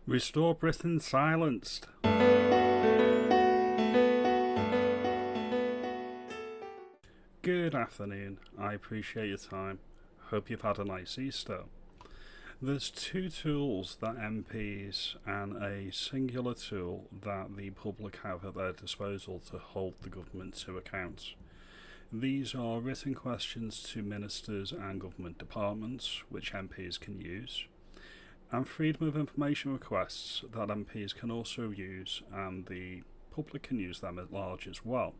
Restore Britain silenced. Good afternoon. I appreciate your time. Hope you've had a nice Easter. There's two tools that MPs and a singular tool that the public have at their disposal to hold the government to account. These are written questions to ministers and government departments, which MPs can use, and freedom of information requests that MPs can also use, and the public can use them at large as well.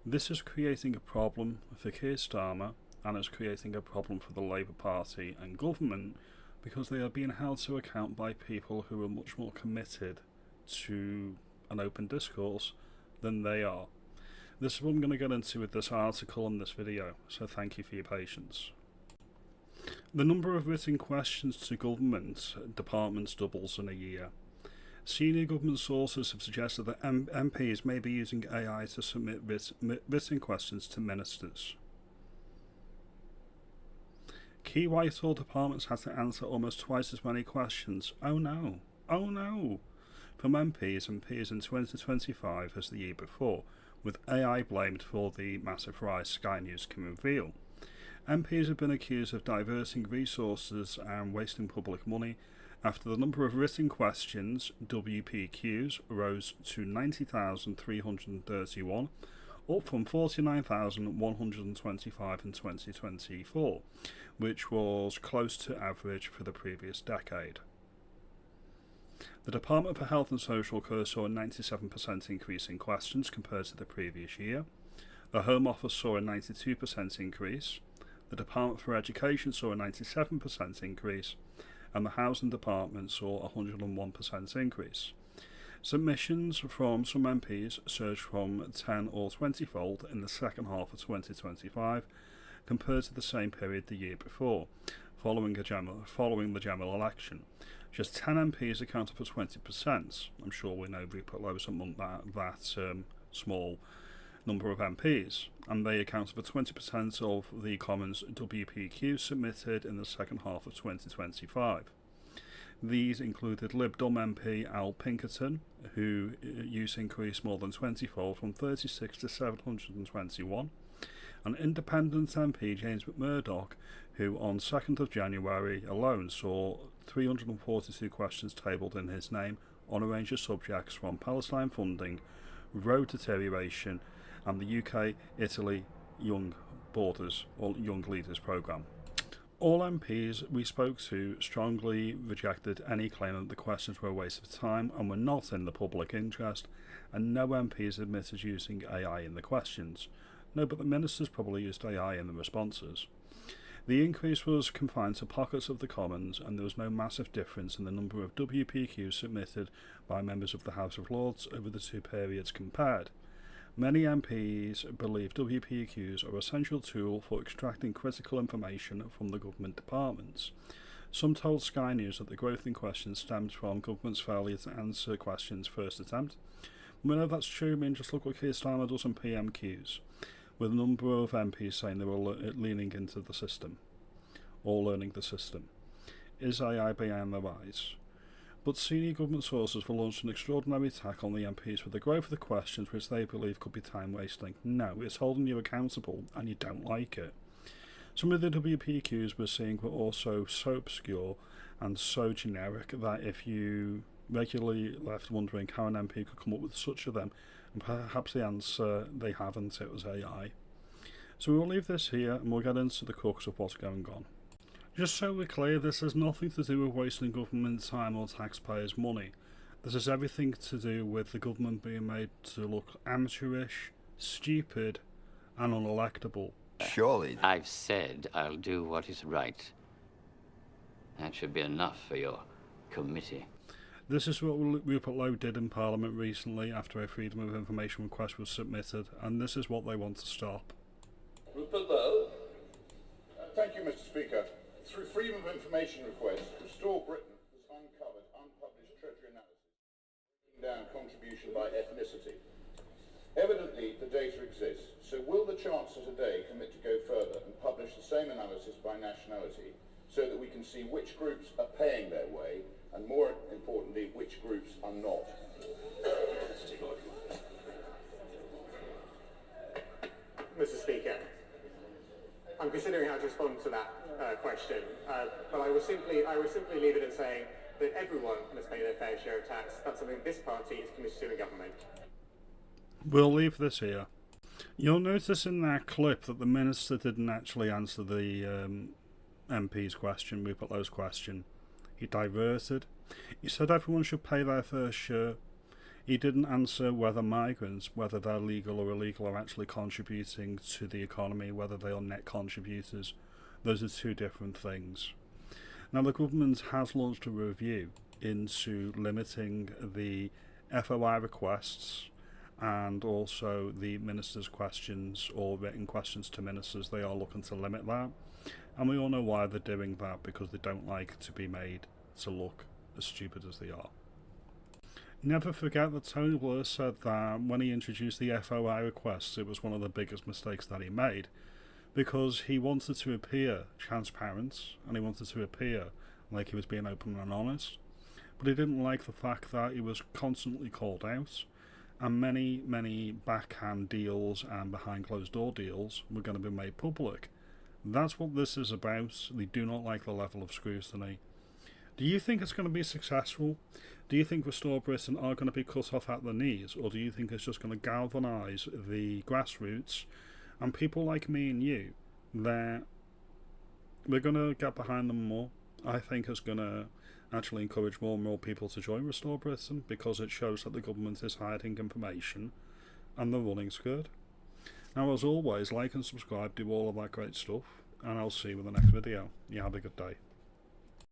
This is creating a problem for Keir Starmer, and it's creating a problem for the Labour Party and government, because they are being held to account by people who are much more committed to an open discourse than they are. This is what I'm going to get into with this article and this video, so thank you for your patience. The number of written questions to government departments doubles in a year. Senior government sources have suggested that MPs may be using AI to submit written questions to ministers. Key Whitehall departments had to answer almost twice as many questions, oh no, from MPs and peers in 2025 as the year before, with AI blamed for the massive rise Sky News can reveal. MPs have been accused of diverting resources and wasting public money after the number of written questions, WPQs, rose to 90,331, up from 49,125 in 2024, which was close to average for the previous decade. The Department for Health and Social Care saw a 97% increase in questions compared to the previous year. The Home Office saw a 92% increase. The Department for Education saw a 97% increase, and the Housing Department saw a 101% increase. Submissions from some MPs surged from 10 or 20-fold in the second half of 2025 compared to the same period the year before, following the general election. Just 10 MPs accounted for 20%. I'm sure we know Rupert Lowe among that small number of MPs, and they accounted for 20% of the Commons WPQs submitted in the second half of 2025. These included Lib Dem MP Al Pinkerton, whose use increased more than 20-fold from 36 to 721, and Independent MP James McMurdoch, who on 2nd of January alone saw 342 questions tabled in his name on a range of subjects from Palestine funding, road deterioration, and the UK-Italy Young Leaders Programme. All MPs we spoke to strongly rejected any claim that the questions were a waste of time and were not in the public interest, and no MPs admitted using AI in the questions. No, but the ministers probably used AI in the responses. The increase was confined to pockets of the Commons, and there was no massive difference in the number of WPQs submitted by members of the House of Lords over the two periods compared. Many MPs believe WPQs are an essential tool for extracting critical information from the government departments. Some told Sky News that the growth in questions stemmed from government's failure to answer questions first attempt. We know that's true. I mean, just look what Keir Starmer does on PMQs, with a number of MPs saying they were leaning into the system, or learning the system. Is AI behind the rise? But senior government sources have launched an extraordinary attack on the MPs for the growth of the questions which they believe could be time wasting. No, it's holding you accountable and you don't like it. Some of the WPQs we're seeing were also so obscure and so generic that if you regularly left wondering how an MP could come up with such of them, and perhaps the answer they haven't, it was AI. So we'll leave this here and we'll get into the crux of what's going on. Just so we're clear, this has nothing to do with wasting government time or taxpayers' money. This has everything to do with the government being made to look amateurish, stupid, and unelectable. Surely. I've said I'll do what is right. That should be enough for your committee. This is what Rupert Lowe did in Parliament recently after a Freedom of Information request was submitted, and this is what they want to stop. Rupert Lowe. Thank you, Mr. Speaker. Through Freedom of Information requests, Restore Britain has uncovered unpublished Treasury analysis, breaking down contribution by ethnicity. Evidently, the data exists, so will the Chancellor today commit to go further and publish the same analysis by nationality so that we can see which groups are paying their way and more importantly, which groups are not. Mr. Speaker, I'm considering how to respond to that question, but I will simply leave it at saying that everyone must pay their fair share of tax. That's something this party is committed to in government. We'll leave this here. You'll notice in that clip that the minister didn't actually answer the MP's question, Rupert question. He diverted. He said everyone should pay their fair share. He didn't answer whether migrants, whether they're legal or illegal, are actually contributing to the economy, whether they are net contributors. Those are two different things. Now, the government has launched a review into limiting the FOI requests and also the ministers' questions or written questions to ministers. They are looking to limit that. And we all know why they're doing that, because they don't like to be made to look as stupid as they are. Never forget that Tony Blair said that when he introduced the FOI requests, it was one of the biggest mistakes that he made, because he wanted to appear transparent and he wanted to appear like he was being open and honest, but he didn't like the fact that he was constantly called out, and many backhand deals and behind closed door deals were going to be made public. That's what this is about. They do not like the level of scrutiny. Do you think it's going to be successful? Do you think Restore Britain are going to be cut off at the knees, or do you think it's just going to galvanise the grassroots and people like me and you, that we're going to get behind them more? I think it's going to actually encourage more and more people to join Restore Britain, because it shows that the government is hiding information and they're running scared. Now, as always, like and subscribe, do all of that great stuff, and I'll see you in the next video. You have a good day.